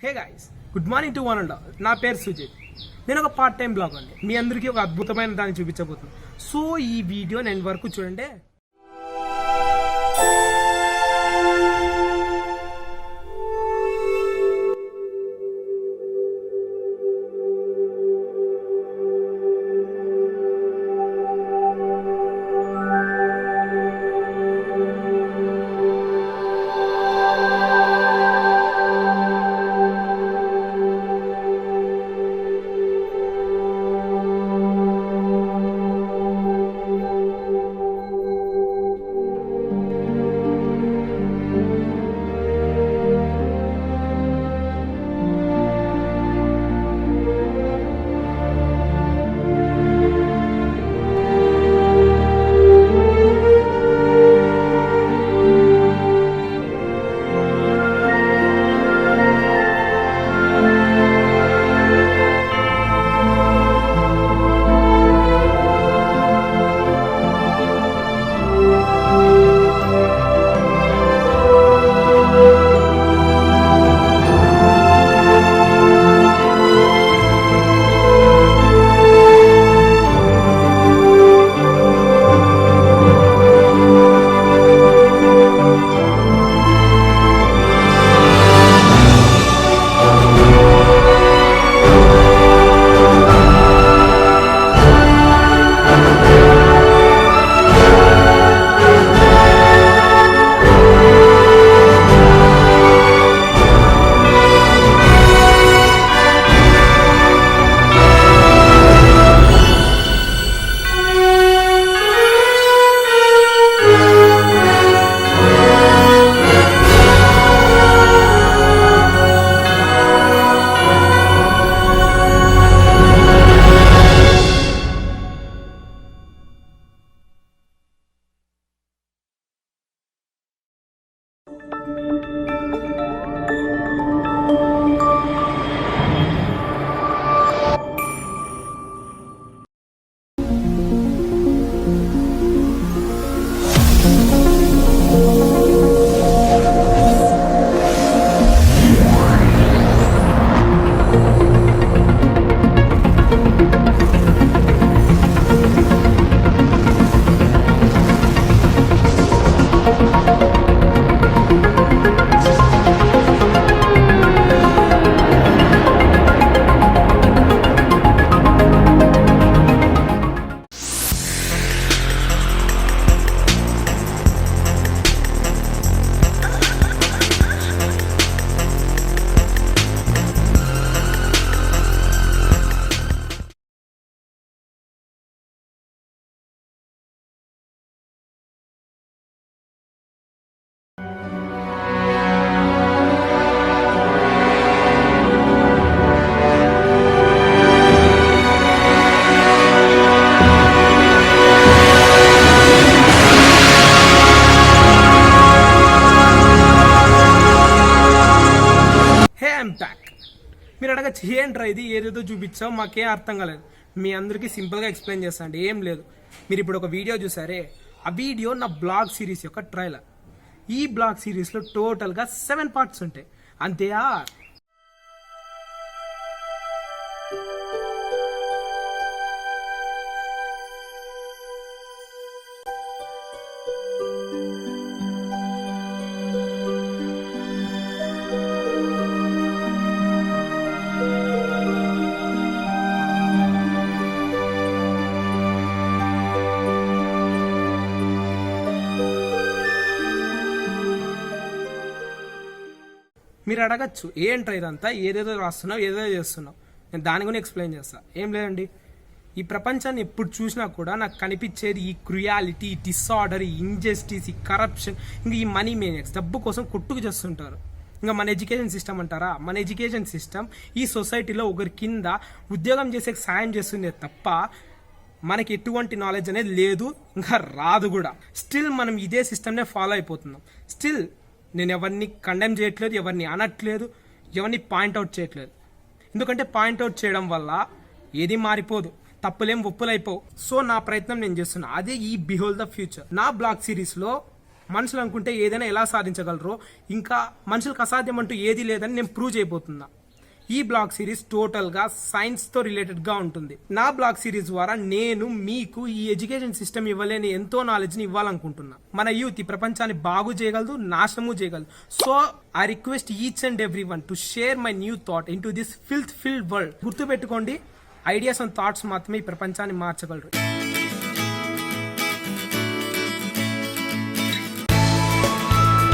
Hey guys, good morning to one and all. నా పేరు సుజిత్. నేను ఒక పార్ట్ టైం బ్లాగ్ అండి. మీ అందరికీ ఒక అద్భుతమైన దాన్ని చూపించబోతున్నాను. సో ఈ వీడియో నేను వరకు చూడండి. మీరు అడగచ్చు, ఏంట్రా ఇది ఏదేదో చూపించావు, మాకేం అర్థం కాలేదు. మీ అందరికీ సింపుల్గా ఎక్స్ప్లెయిన్ చేస్తా అండి. ఏం లేదు, మీరు ఇప్పుడు ఒక వీడియో చూసారే, ఆ వీడియో నా బ్లాగ్ సిరీస్ యొక్క ట్రైలర్. ఈ బ్లాగ్ సిరీస్లో టోటల్గా 7 పార్ట్స్ ఉంటాయి. అంతేయా? మీరు అడగచ్చు, ఏంట్రా ఇదంతా, ఏదేదో రాస్తున్నావు, ఏదేదో చేస్తున్నావు. నేను దాని గురించి ఎక్స్ప్లెయిన్ చేస్తా. ఏం లేదండి, ఈ ప్రపంచాన్ని ఎప్పుడు చూసినా కూడా నాకు కనిపించేది ఈ క్రుయాలిటీ, డిసార్డర్, ఈ ఇంజస్టిస్, ఈ కరప్షన్, ఇంకా ఈ మనీ మేనియక్స్, డబ్బు కోసం కొట్టుకు చేస్తుంటారు. ఇంకా మన ఎడ్యుకేషన్ సిస్టమ్ అంటారా, మన ఎడ్యుకేషన్ సిస్టమ్ ఈ సొసైటీలో ఒకరి కింద ఉద్యోగం చేసే సాయం చేస్తుందే తప్ప మనకి ఎటువంటి నాలెడ్జ్ అనేది లేదు, ఇంకా రాదు కూడా. స్టిల్ మనం ఇదే సిస్టమ్నే ఫాలో అయిపోతున్నాం. స్టిల్ నేను ఎవరిని కండెమ్ చేయట్లేదు, ఎవరిని అనట్లేదు, ఎవరిని పాయింట్అవుట్ చేయట్లేదు. ఎందుకంటే పాయింట్అవుట్ చేయడం వల్ల ఏది మారిపోదు, తప్పులేం ఒప్పులైపోవు. సో నా ప్రయత్నం నేను చేస్తున్నా, అదే ఈ బిహోల్డ్ ద ఫ్యూచర్. నా బ్లాగ్ సిరీస్లో మనుషులు అనుకుంటే ఏదైనా ఎలా సాధించగలరో, ఇంకా మనుషులకు అసాధ్యం అంటూ ఏది లేదని నేను ప్రూవ్ చేయబోతున్నా. ఈ బ్లాగ్ సిరీస్ టోటల్గా సైన్స్తో రిలేటెడ్గా ఉంటుంది. నా బ్లాగ్ సిరీస్ ద్వారా నేను మీకు ఈ ఎడ్యుకేషన్ సిస్టమ్ ఇవ్వలేని ఎంతో నాలెడ్జ్ని ఇవ్వాలనుకుంటున్నా. మన యూత్ ఈ ప్రపంచాన్ని బాగు చేయగలదు, నాశనము చేయగలదు. So I request each and every one to share my new thought into this filth filled world. గుర్తుపెట్టుకోండి, ఐడియాస్ అండ్ థాట్స్ మాత్రమే ఈ ప్రపంచాన్ని మార్చగలరు.